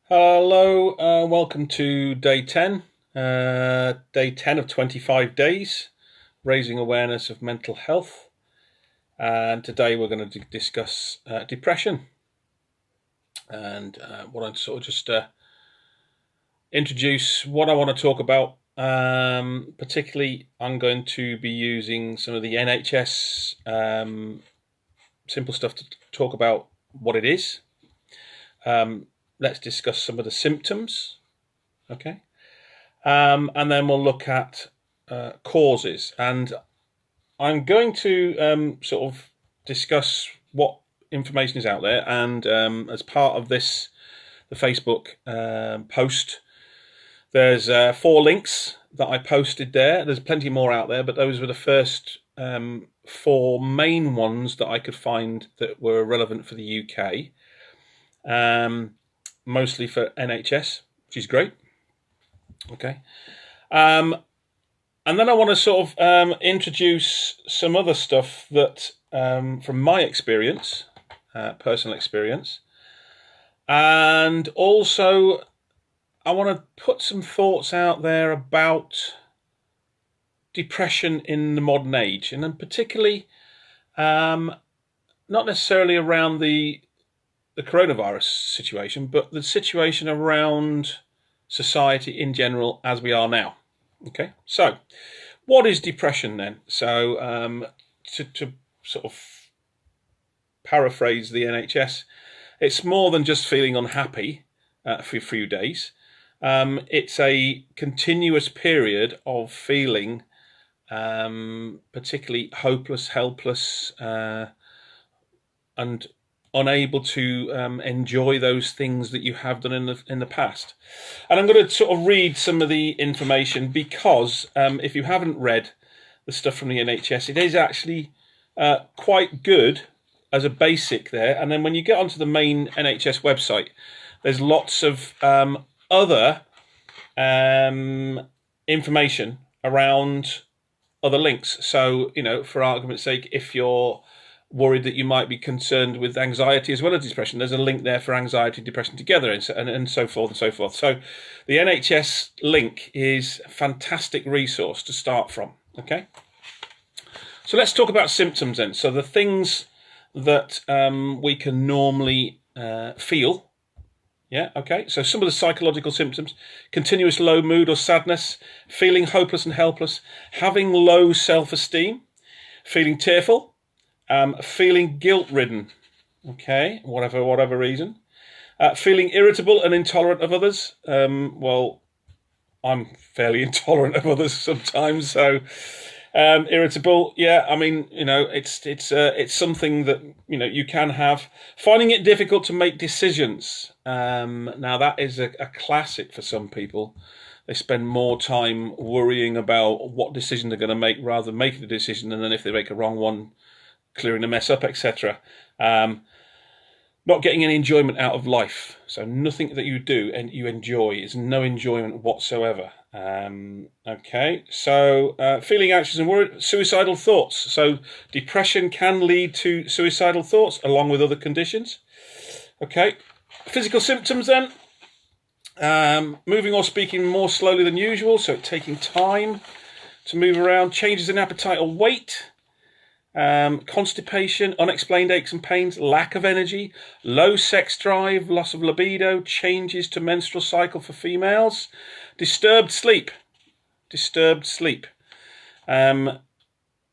Hello, welcome to day 10, day 10 of 25 days, raising awareness of mental health. And today we're going to discuss depression. And what I'd sort of just introduce what I want to talk about. Particularly, I'm going to be using some of the NHS simple stuff to talk about what it is. Let's discuss some of the symptoms. Okay. And then we'll look at causes. And I'm going to sort of discuss what information is out there. And as part of this, the Facebook post, there's 4 links that I posted there. There's plenty more out there, but those were the first 4 main ones that I could find that were relevant for the UK. Mostly for NHS, which is great. Okay. And then I want to sort of introduce some other stuff that, from my experience, personal experience, and also I want to put some thoughts out there about depression in the modern age, and then particularly, not necessarily around the coronavirus situation, but the situation around society in general as we are now. Okay, so what is depression then? So to sort of paraphrase the NHS, it's more than just feeling unhappy for a few days. It's a continuous period of feeling particularly hopeless, helpless, and unable to enjoy those things that you have done in the past. And I'm going to sort of read some of the information because if you haven't read the stuff from the NHS, it is actually quite good as a basic there. And then when you get onto the main NHS website, there's lots of other information around other links. So, you know, for argument's sake, if you're worried that you might be concerned with anxiety as well as depression, there's a link there for anxiety and depression together, and so forth and so forth. So the NHS link is a fantastic resource to start from. Okay, so let's talk about symptoms then. So the things that we can normally feel. Yeah, okay, so some of the psychological symptoms: continuous low mood or sadness, feeling hopeless and helpless, having low self-esteem, feeling tearful, feeling guilt-ridden, okay, whatever reason, feeling irritable and intolerant of others. Well, I'm fairly intolerant of others sometimes, so irritable. Yeah, I mean, you know, it's something that, you know, you can have. Finding it difficult to make decisions. Now that is a classic for some people. They spend more time worrying about what decision they're going to make rather than making the decision, and then if they make a wrong one, clearing the mess up, etc. Not getting any enjoyment out of life. So nothing that you do and you enjoy is no enjoyment whatsoever. Okay, so feeling anxious and worried, suicidal thoughts. So depression can lead to suicidal thoughts along with other conditions. Okay, physical symptoms then. Moving or speaking more slowly than usual, so taking time to move around, changes in appetite or weight. Constipation, unexplained aches and pains, lack of energy, low sex drive, loss of libido, changes to menstrual cycle for females, disturbed sleep,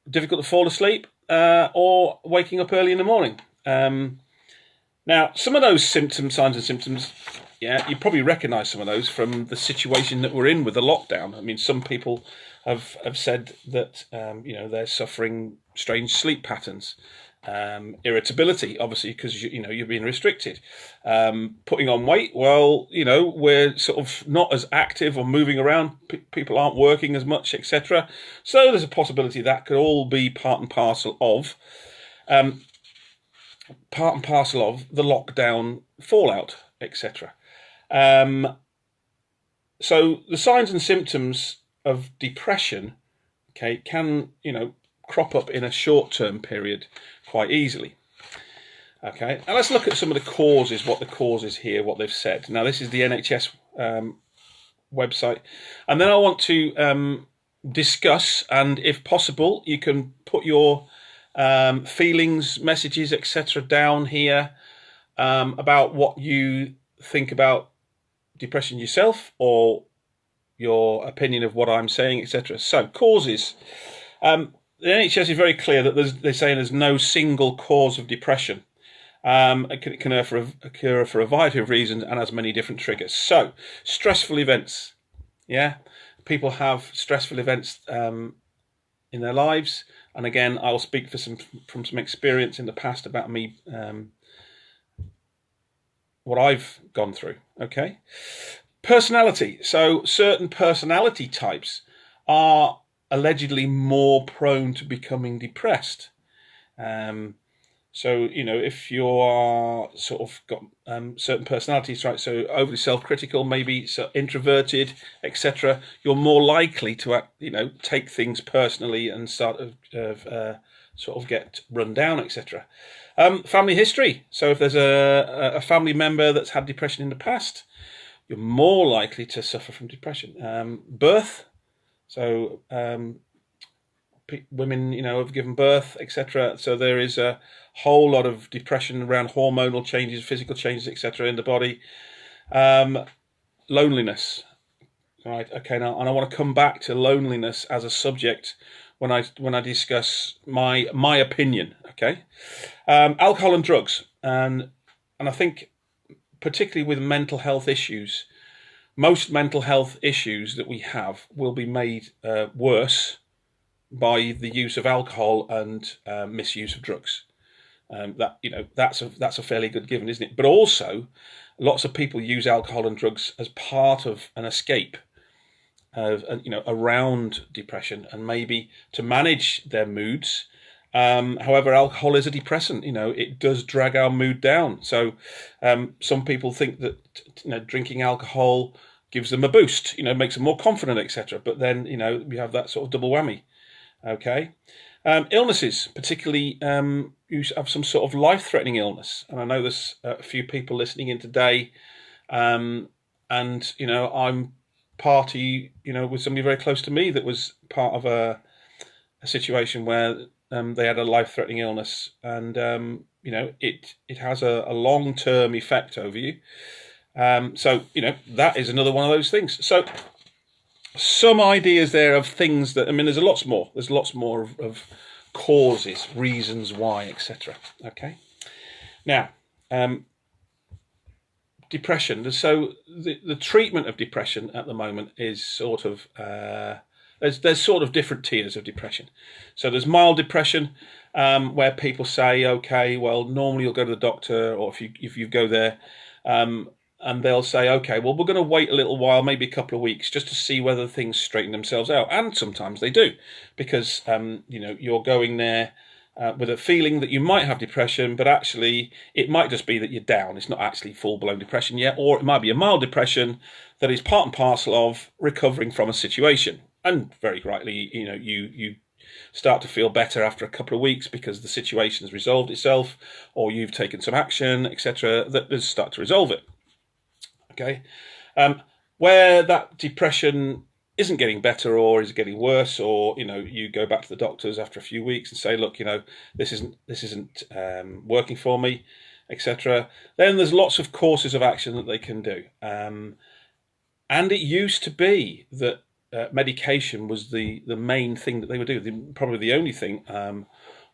difficult to fall asleep, or waking up early in the morning. Now, some of those signs and symptoms, yeah, you probably recognise some of those from the situation that we're in with the lockdown. I mean, some people have said that, you know, they're suffering strange sleep patterns, irritability, obviously, because, you know, you're being restricted. Putting on weight, well, you know, we're sort of not as active or moving around. People aren't working as much, etc. So there's a possibility that could all be part and parcel of the lockdown fallout, etc. So the signs and symptoms of depression, okay, can, you know, crop up in a short-term period quite easily. Okay, and let's look at some of the causes, what the cause is here, what they've said. Now, this is the NHS website, and then I want to discuss, and if possible, you can put your feelings, messages, etc. down here about what you think about depression yourself, or your opinion of what I'm saying, etc. So, causes. The NHS is very clear that they're saying there's no single cause of depression. It can occur for a variety of reasons and has many different triggers. So, stressful events. Yeah, people have stressful events in their lives, and again, I'll speak from some experience in the past about me, what I've gone through. Okay, personality. So, certain personality types are allegedly more prone to becoming depressed. So, if you are sort of got certain personalities, right, so overly self-critical, maybe so introverted, etc., you're more likely to, take things personally and start to sort of get run down, etc. Family history. So if there's a family member that's had depression in the past, you're more likely to suffer from depression. Birth. So women, have given birth, etc. So there is a whole lot of depression around hormonal changes, physical changes, etc. in the body. Loneliness, right? Okay, now, and I want to come back to loneliness as a subject when I discuss my opinion. Okay, alcohol and drugs, and I think particularly with mental health issues, most mental health issues that we have will be made worse by the use of alcohol and misuse of drugs. That's a fairly good given, isn't it? But also, lots of people use alcohol and drugs as part of an escape, around depression, and maybe to manage their moods. However, alcohol is a depressant. It does drag our mood down. So, some people think that drinking alcohol gives them a boost. Makes them more confident, etc. But then we have that sort of double whammy. Okay. Illnesses, particularly you have some sort of life-threatening illness, and I know there's a few people listening in today, and I'm party, with somebody very close to me that was part of a situation where they had a life-threatening illness, and it has a long-term effect over you. So that is another one of those things. So, some ideas there of things that, there's lots more. There's lots more of causes, reasons why, etc. Okay. Now, depression. So the treatment of depression at the moment is sort of there's sort of different tiers of depression. So there's mild depression, where people say, okay, well, normally you'll go to the doctor, or if you go there, and they'll say, okay, well, we're going to wait a little while, maybe a couple of weeks, just to see whether things straighten themselves out. And sometimes they do, because, you're going there with a feeling that you might have depression, but actually it might just be that you're down. It's not actually full-blown depression yet, or it might be a mild depression that is part and parcel of recovering from a situation. And very rightly, you start to feel better after a couple of weeks because the situation has resolved itself, or you've taken some action, etc., that does start to resolve it. Okay, where that depression isn't getting better, or is getting worse, or you go back to the doctors after a few weeks and say, look, this isn't working for me, etc. Then there's lots of courses of action that they can do, and it used to be that medication was the main thing that they would do, probably the only thing,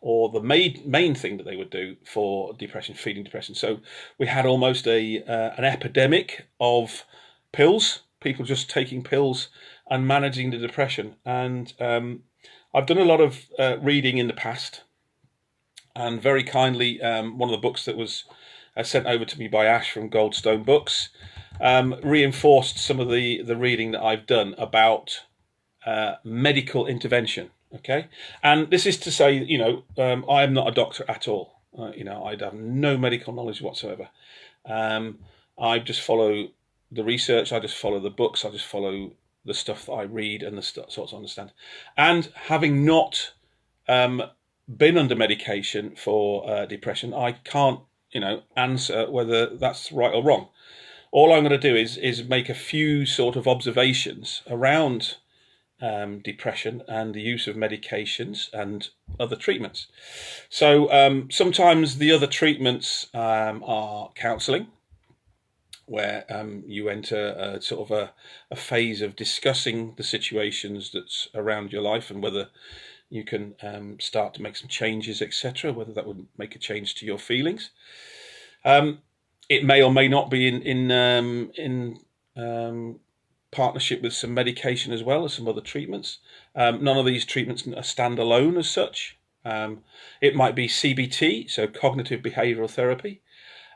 or the main thing that they would do for depression, feeding depression. So we had almost an epidemic of pills, people just taking pills and managing the depression. And I've done a lot of reading in the past, and very kindly, one of the books that was sent over to me by Ash from Goldstone Books reinforced some of the reading that I've done about medical intervention. Okay, and this is to say, I am not a doctor at all. I have no medical knowledge whatsoever. I just follow the research. I just follow the books. I just follow the stuff that I read and the sorts I understand. And having not been under medication for depression, I can't answer whether that's right or wrong. All I'm going to do is make a few sort of observations around depression and the use of medications and other treatments. So sometimes the other treatments are counselling, where you enter a sort of a phase of discussing the situations that's around your life and whether you can start to make some changes, etc., whether that would make a change to your feelings. It may or may not be in partnership with some medication as well as some other treatments. None of these treatments are standalone as such. It might be CBT, so cognitive behavioral therapy.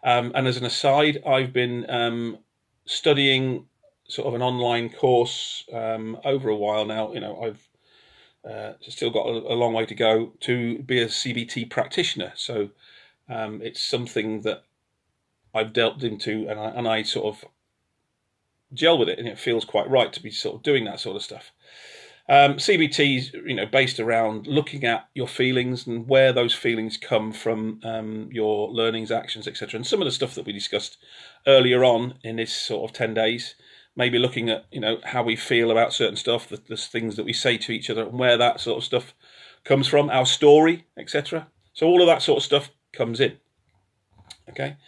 And as an aside, I've been studying sort of an online course over a while now. I've still got a long way to go to be a CBT practitioner. So it's something that I've delved into, and I sort of gel with it, and it feels quite right to be sort of doing that sort of stuff. CBT is, based around looking at your feelings and where those feelings come from, your learnings, actions, etc. And some of the stuff that we discussed earlier on in this sort of 10 days, maybe looking at, how we feel about certain stuff, the things that we say to each other and where that sort of stuff comes from, our story, etc. So all of that sort of stuff comes in. Okay.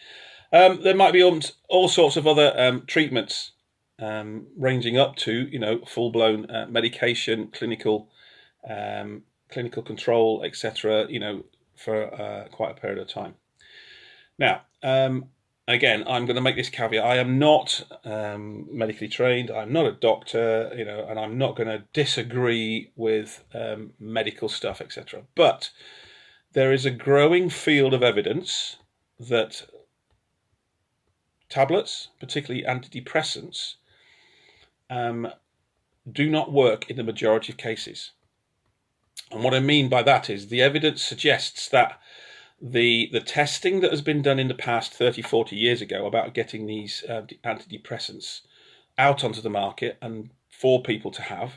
There might be all sorts of other treatments ranging up to, full-blown medication, clinical control, etc., for quite a period of time. Now, again, I'm going to make this caveat. I am not medically trained. I'm not a doctor, and I'm not going to disagree with medical stuff, etc. But there is a growing field of evidence that tablets, particularly antidepressants, do not work in the majority of cases. And what I mean by that is the evidence suggests that the testing that has been done in the past 30, 40 years ago about getting these antidepressants out onto the market and for people to have,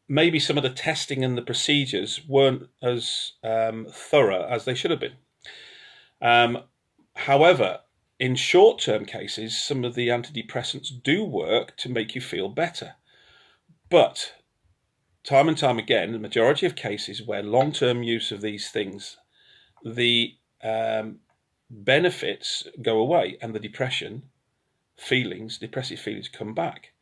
maybe some of the testing and the procedures weren't as thorough as they should have been. However, in short-term cases, some of the antidepressants do work to make you feel better. But time and time again, the majority of cases where long-term use of these things, the benefits go away and the depressive feelings come back.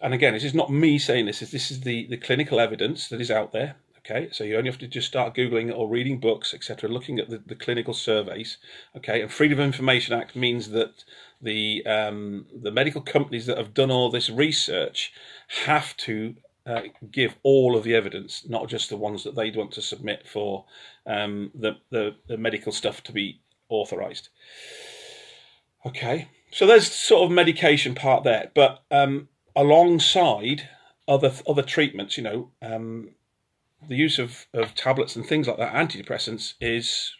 And again, this is not me saying this is the clinical evidence that is out there. Okay, so you only have to just start Googling or reading books, etc., looking at the clinical surveys. Okay, and Freedom of Information Act means that the medical companies that have done all this research have to give all of the evidence, not just the ones that they want to submit for the medical stuff to be authorized. Okay, so there's sort of medication part there, but alongside other treatments, the use of tablets and things like that, antidepressants, is,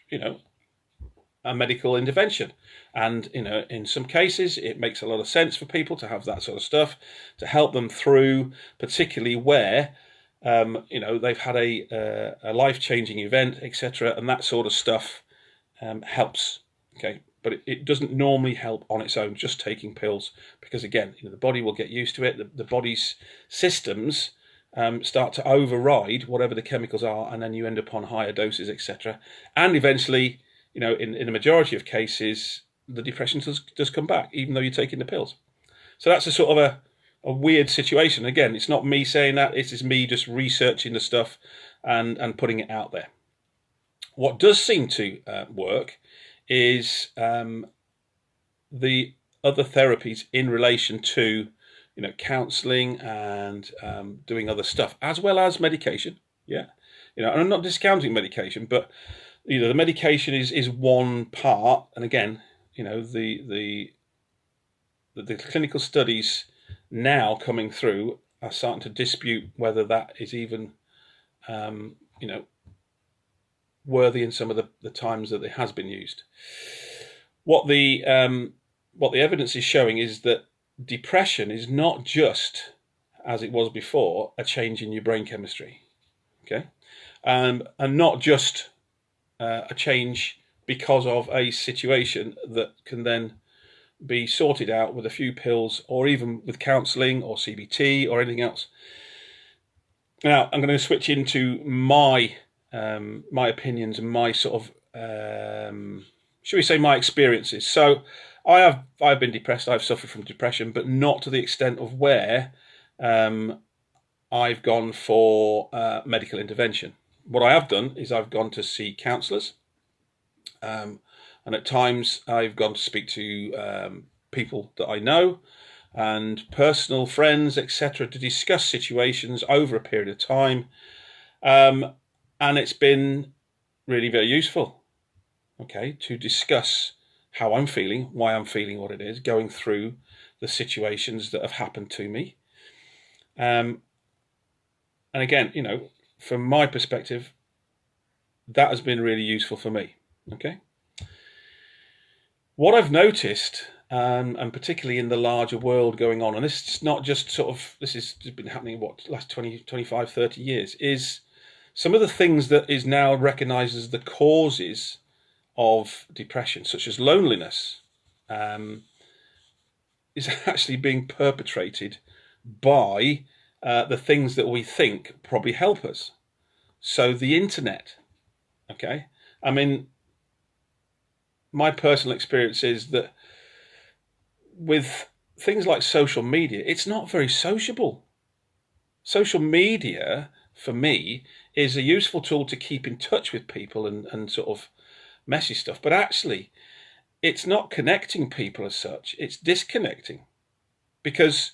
a medical intervention. And, in some cases, it makes a lot of sense for people to have that sort of stuff to help them through, particularly where, they've had a life-changing event, etc. And that sort of stuff helps. Okay. But it doesn't normally help on its own, just taking pills, because, again, the body will get used to it. The body's systems start to override whatever the chemicals are, and then you end up on higher doses, etc. And eventually, in the majority of cases, the depression does come back, even though you're taking the pills. So that's a sort of a weird situation. Again, it's not me saying that, it is me just researching the stuff and putting it out there. What does seem to work is the other therapies in relation to counselling and doing other stuff, as well as medication. Yeah, and I'm not discounting medication, but the medication is one part. And again, the clinical studies now coming through are starting to dispute whether that is even worthy in some of the times that it has been used. What the evidence is showing is that depression is not just, as it was before, a change in your brain chemistry, okay, and not just a change because of a situation that can then be sorted out with a few pills, or even with counselling or CBT or anything else. Now, I'm going to switch into my opinions and my sort of, should we say, my experiences. So I've been depressed. I've suffered from depression, but not to the extent of where I've gone for medical intervention. What I have done is I've gone to see counsellors, and at times I've gone to speak to people that I know and personal friends, etc., to discuss situations over a period of time, and it's been really very useful, okay, to discuss how I'm feeling, why I'm feeling what it is, going through the situations that have happened to me. And again, you know, from my perspective, that has been really useful for me, okay? What I've noticed, and particularly in the larger world going on, and this is not just sort of, this has been happening, what, last 20, 25, 30 years, is some of the things that is now recognised as the causes of depression, such as loneliness, is actually being perpetrated by the things that we think probably help us. So the internet, okay? I mean, my personal experience is that with things like social media, it's not very sociable. Social media, for me, is a useful tool to keep in touch with people and sort of messy stuff, but actually it's not connecting people as such, it's disconnecting. Because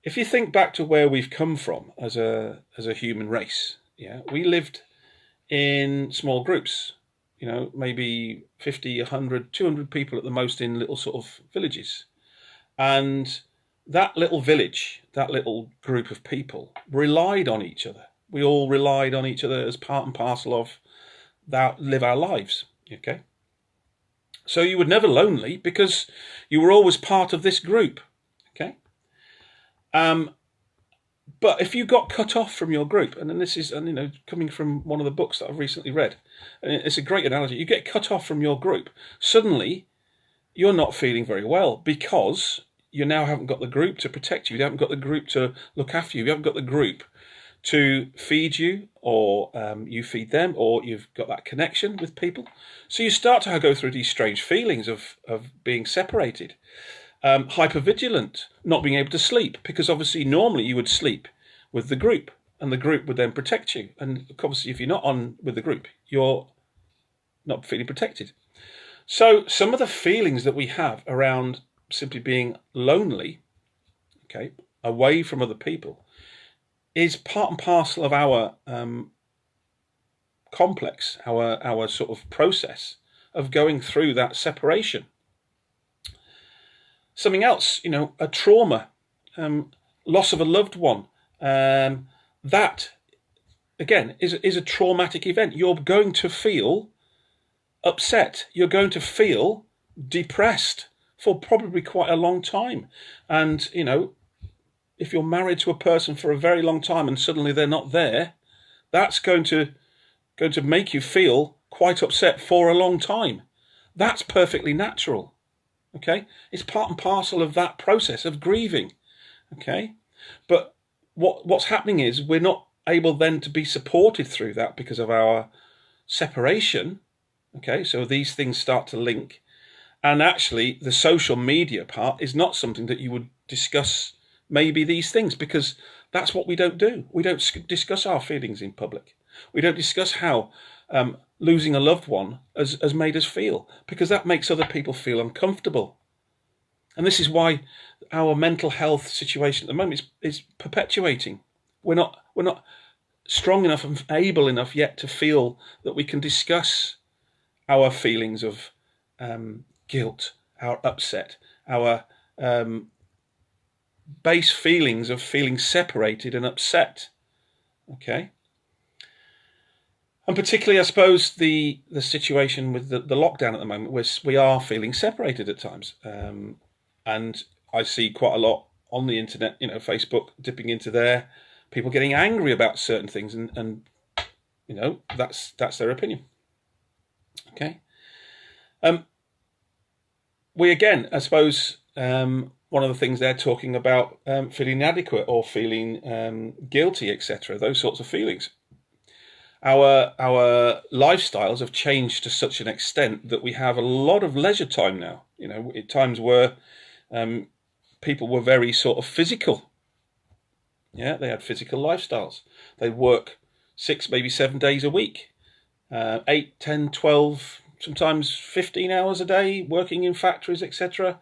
if you think back to where we've come from as a human race, yeah, we lived in small groups, you know, maybe 50, 100, 200 people at the most in little sort of villages. And that little village, that little group of people relied on each other. We all relied on each other as part and parcel of that, live our lives, okay? So you were never lonely because you were always part of this group, okay? But if you got cut off from your group, and then this is, and you know, coming from one of the books that I've recently read, and it's a great analogy. You get cut off from your group, suddenly you're not feeling very well because you now haven't got the group to protect you. You haven't got the group to look after you. You haven't got the group to feed you, or you feed them, or you've got that connection with people. So you start to go through these strange feelings of being separated. Hypervigilant, not being able to sleep, because obviously normally you would sleep with the group and the group would then protect you. And obviously if you're not on with the group, you're not feeling protected. So some of the feelings that we have around simply being lonely, okay, away from other people, is part and parcel of our complex, our sort of process of going through that separation. Something else, you know, a trauma, loss of a loved one, that, again, is a traumatic event. You're going to feel upset. You're going to feel depressed for probably quite a long time. And, you know, if you're married to a person for a very long time and suddenly they're not there, that's going to make you feel quite upset for a long time. That's perfectly natural. Okay, it's part and parcel of that process of grieving. Okay, but what's happening is we're not able then to be supported through that because of our separation. Okay, so these things start to link, and actually the social media part is not something that you would discuss maybe these things, because that's what we don't do. We don't discuss our feelings in public. We don't discuss how losing a loved one has made us feel, because that makes other people feel uncomfortable. And this is why our mental health situation at the moment is perpetuating. We're not strong enough and able enough yet to feel that we can discuss our feelings of guilt, our upset, our base feelings of feeling separated and upset. Okay. And particularly, I suppose, the situation with the lockdown at the moment, where we are feeling separated at times. And I see quite a lot on the internet, you know, Facebook dipping into there, people getting angry about certain things, and you know, that's their opinion. Okay. We again, I suppose, one of the things they're talking about, feeling inadequate or feeling guilty, etc. Those sorts of feelings. Our lifestyles have changed to such an extent that we have a lot of leisure time now. At times where people were very sort of physical. Yeah, they had physical lifestyles. They work 6, maybe 7 days a week, 8, 10, 12, sometimes 15 hours a day, working in factories, etc.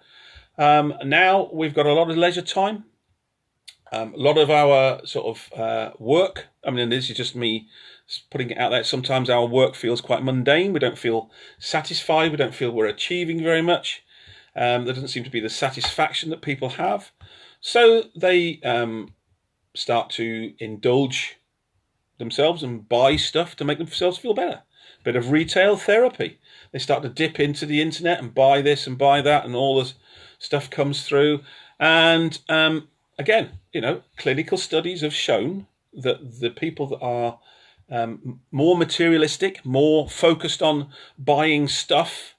Now we've got a lot of leisure time. A lot of our sort of work, I mean, this is just me putting it out there, sometimes our work feels quite mundane. We don't feel satisfied. We don't feel we're achieving very much. There doesn't seem to be the satisfaction that people have. So they start to indulge themselves and buy stuff to make themselves feel better. A bit of retail therapy. They start to dip into the internet and buy this and buy that, and all this stuff comes through. And again, clinical studies have shown that the people that are more materialistic, more focused on buying stuff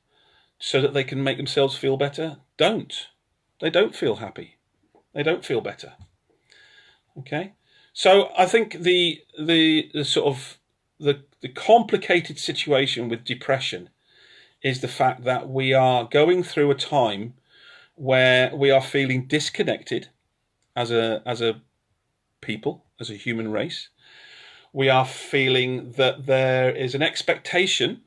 so that they can make themselves feel better, they don't feel happy. They don't feel better. Okay, so I think the sort of the complicated situation with depression is the fact that we are going through a time where we are feeling disconnected as a people, as a human race. We are feeling that there is an expectation.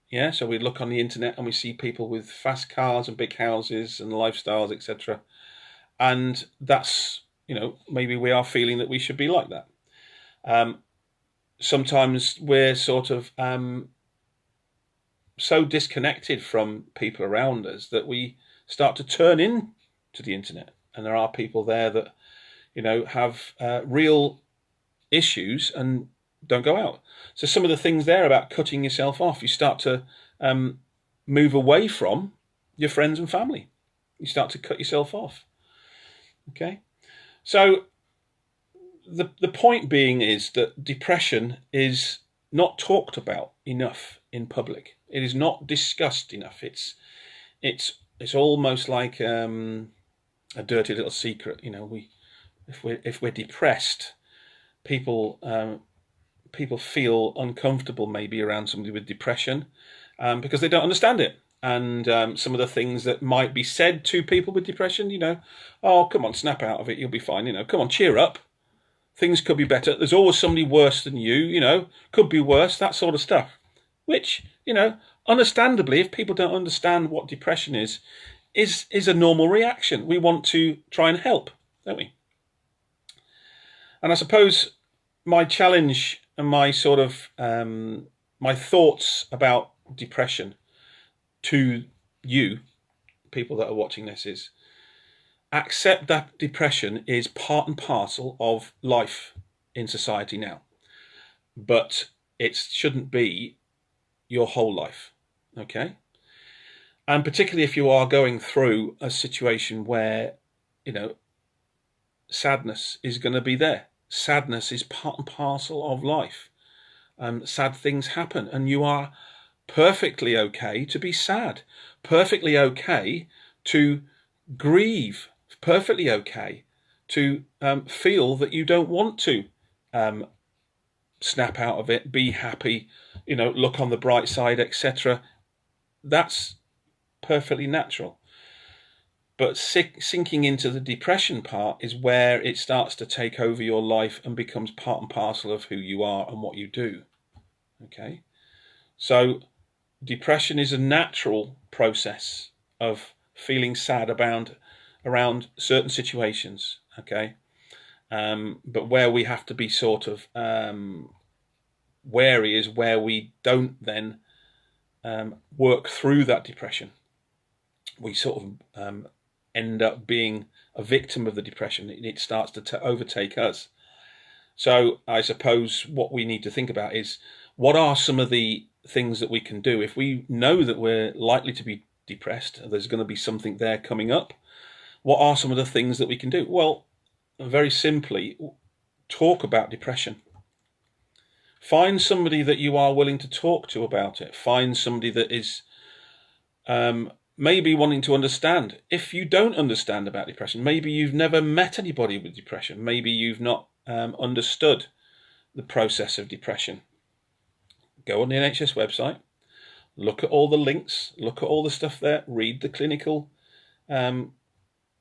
Yeah, so we look on the internet and we see people with fast cars and big houses and lifestyles, etc. And that's, maybe we are feeling that we should be like that. Sometimes we're sort of so disconnected from people around us that we start to turn in to the internet. And there are people there that, have real issues and don't go out. So some of the things there about cutting yourself off, you start to move away from your friends and family. You start to cut yourself off. Okay, so the point being is that depression is not talked about enough in public. It is not discussed enough. It's almost like a dirty little secret. If we're depressed, people feel uncomfortable maybe around somebody with depression because they don't understand it. And some of the things that might be said to people with depression, oh, come on, snap out of it, you'll be fine, come on, cheer up. Things could be better. There's always somebody worse than you, could be worse, that sort of stuff. Which, understandably, if people don't understand what depression is a normal reaction. We want to try and help, don't we? And I suppose my challenge and my sort of my thoughts about depression to you, people that are watching this, is accept that depression is part and parcel of life in society now. But it shouldn't be your whole life, okay? And particularly if you are going through a situation where, sadness is going to be there. Sadness is part and parcel of life. Sad things happen, and you are perfectly okay to be sad, perfectly okay to grieve, perfectly okay to feel that you don't want to snap out of it, be happy, look on the bright side, etc. That's perfectly natural. But sinking into the depression part is where it starts to take over your life and becomes part and parcel of who you are and what you do. Okay? So depression is a natural process of feeling sad around certain situations. Okay? But where we have to be sort of wary is where we don't then work through that depression. We sort of end up being a victim of the depression. It starts to overtake us. So I suppose what we need to think about is, what are some of the things that we can do if we know that we're likely to be depressed, there's going to be something there coming up? What are some of the things that we can do? Well, very simply, talk about depression. Find somebody that you are willing to talk to about it. Find somebody that is Maybe wanting to understand. If you don't understand about depression, maybe you've never met anybody with depression. Maybe you've not understood the process of depression. Go on the NHS website, look at all the links, look at all the stuff there, read the clinical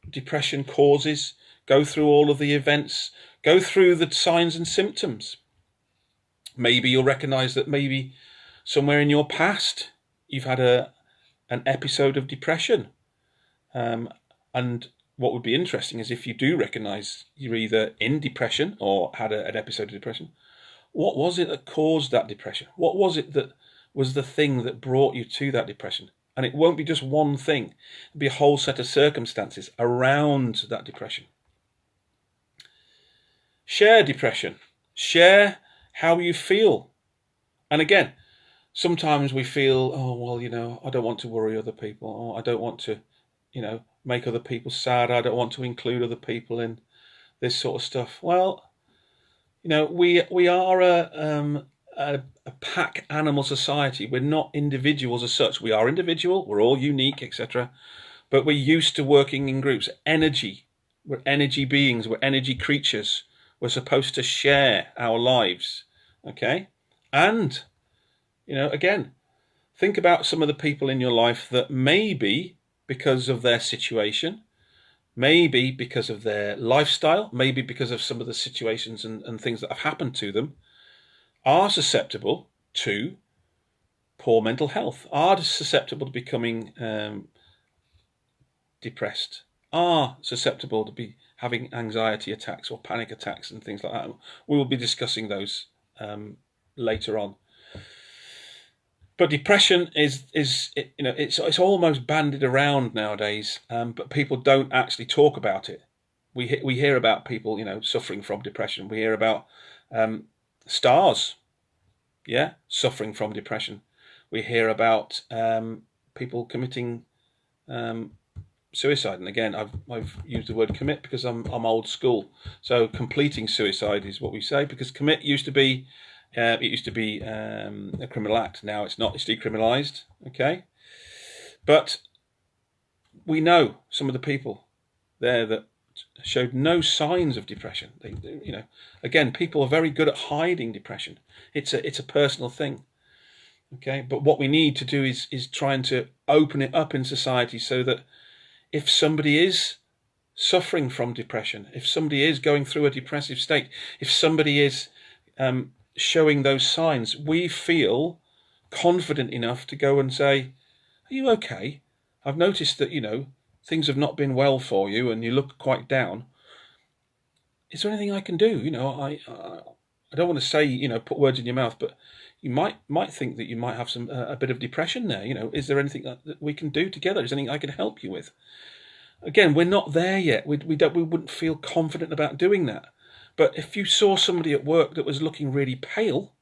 depression causes, go through all of the events, go through the signs and symptoms. Maybe you'll recognize that maybe somewhere in your past you've had an episode of depression. And what would be interesting is if you do recognize you're either in depression or had an episode of depression, what was it that caused that depression? What was it that was the thing that brought you to that depression? And it won't be just one thing. It'll be a whole set of circumstances around that depression. Share depression. Share how you feel. And again, sometimes we feel, oh, well, I don't want to worry other people. Oh, I don't want to, make other people sad. I don't want to include other people in this sort of stuff. Well, we are a pack animal society. We're not individuals as such. We are individual. We're all unique, etc. But we're used to working in groups. Energy. We're energy beings. We're energy creatures. We're supposed to share our lives. Okay? And, again, think about some of the people in your life that maybe because of their situation, maybe because of their lifestyle, maybe because of some of the situations and things that have happened to them, are susceptible to poor mental health, are susceptible to becoming depressed, are susceptible to be having anxiety attacks or panic attacks and things like that. We will be discussing those later on. But depression it's almost bandied around nowadays, but people don't actually talk about it. We hear about people suffering from depression. We hear about stars, suffering from depression. We hear about people committing suicide, and again, I've used the word commit because I'm old school. So completing suicide is what we say, because commit used to be. It used to be a criminal act. Now it's not. It's decriminalised. Okay, but we know some of the people there that showed no signs of depression. Again, people are very good at hiding depression. It's a personal thing. Okay, but what we need to do is trying to open it up in society so that if somebody is suffering from depression, if somebody is going through a depressive state, if somebody is showing those signs, we feel confident enough to go and say, are you okay? I've noticed that, things have not been well for you and you look quite down. Is there anything I can do? I don't want to say, put words in your mouth, but you might think that you might have a bit of depression there. Is there anything that we can do together? Is there anything I can help you with? Again, we're not there yet. We wouldn't feel confident about doing that. But if you saw somebody at work that was looking really pale,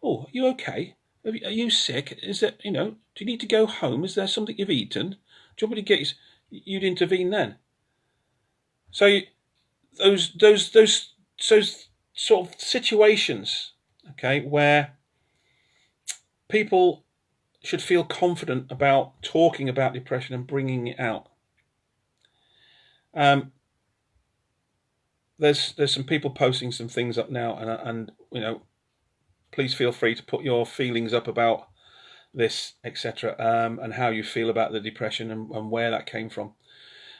oh, are you okay? Are you sick? Is that, do you need to go home? Is there something you've eaten? Do you want me to get you? You'd intervene then. So those sort of situations, okay, where people should feel confident about talking about depression and bringing it out. There's some people posting some things up now, and please feel free to put your feelings up about this, etc., and how you feel about the depression and where that came from.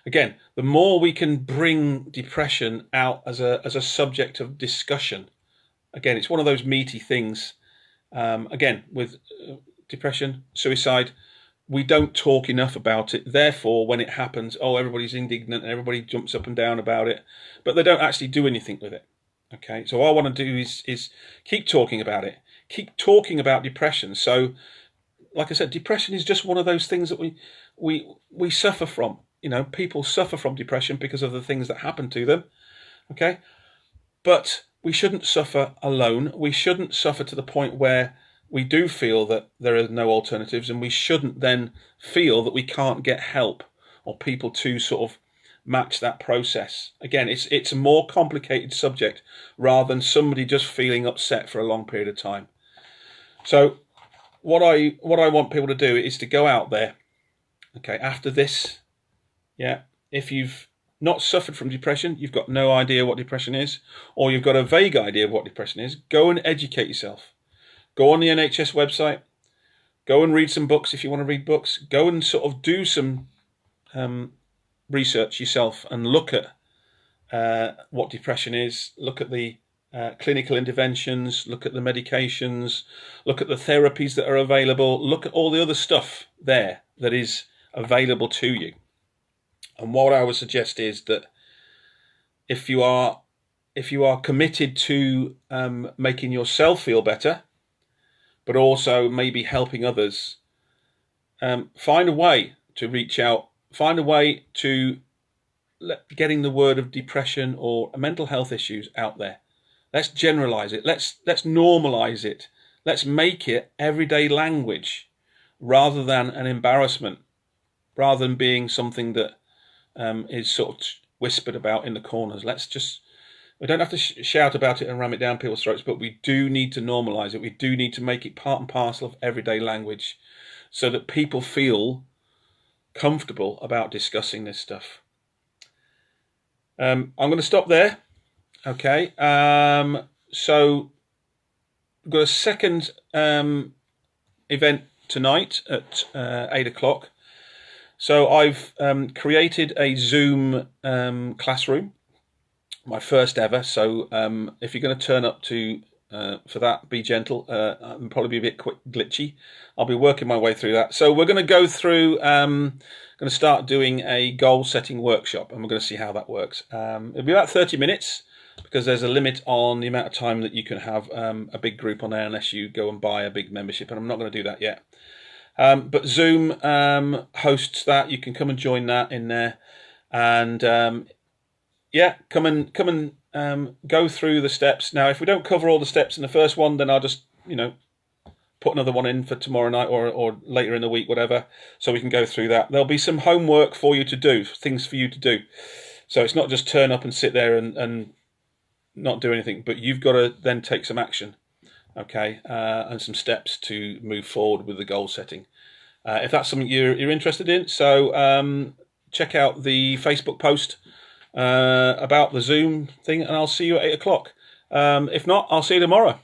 Again, the more we can bring depression out as a subject of discussion, again, it's one of those meaty things. Again, with depression, suicide, we don't talk enough about it. Therefore, when it happens, everybody's indignant and everybody jumps up and down about it, but they don't actually do anything with it. Okay, so all I want to do is keep talking about it, keep talking about depression. So, like I said, depression is just one of those things that we suffer from. People suffer from depression because of the things that happen to them. Okay, but we shouldn't suffer alone. We shouldn't suffer to the point where we do feel that there are no alternatives, and we shouldn't then feel that we can't get help or people to sort of match that process. Again, it's a more complicated subject rather than somebody just feeling upset for a long period of time. So what I want people to do is to go out there Okay, after this, yeah, if you've not suffered from depression, you've got no idea what depression is, or you've got a vague idea of what depression is, go and educate yourself. Go on the NHS website, go and read some books if you want to read books, go and sort of do some research yourself and look at what depression is, look at the clinical interventions, look at the medications, look at the therapies that are available, look at all the other stuff there that is available to you. And what I would suggest is that if you are committed to making yourself feel better, but also maybe helping others, find a way to reach out, find a way to getting the word of depression or mental health issues out there. Let's generalize it. Let's normalize it. Let's make it everyday language rather than an embarrassment, rather than being something that is sort of whispered about in the corners. We don't have to shout about it and ram it down people's throats, but we do need to normalize it. We do need to make it part and parcel of everyday language so that people feel comfortable about discussing this stuff. I'm going to stop there. Okay. So we've got a second event tonight at 8 o'clock. So I've created a Zoom classroom, my first ever. So if you're going to turn up for that, be gentle. I'll probably be a bit glitchy. I'll be working my way through that. So we're going to go through, going to start doing a goal setting workshop, and we're going to see how that works. It'll be about 30 minutes because there's a limit on the amount of time that you can have a big group on there unless you go and buy a big membership, and I'm not going to do that yet. But Zoom hosts that. You can come and join that in there, and yeah, come and go through the steps. Now, if we don't cover all the steps in the first one, then I'll just put another one in for tomorrow night or later in the week, whatever, so we can go through that. There'll be some homework for you to do, things for you to do. So it's not just turn up and sit there and not do anything, but you've got to then take some action. Okay, and some steps to move forward with the goal setting. If that's something you're interested in, so check out the Facebook post about the Zoom thing, and I'll see you at 8 o'clock. If not, I'll see you tomorrow.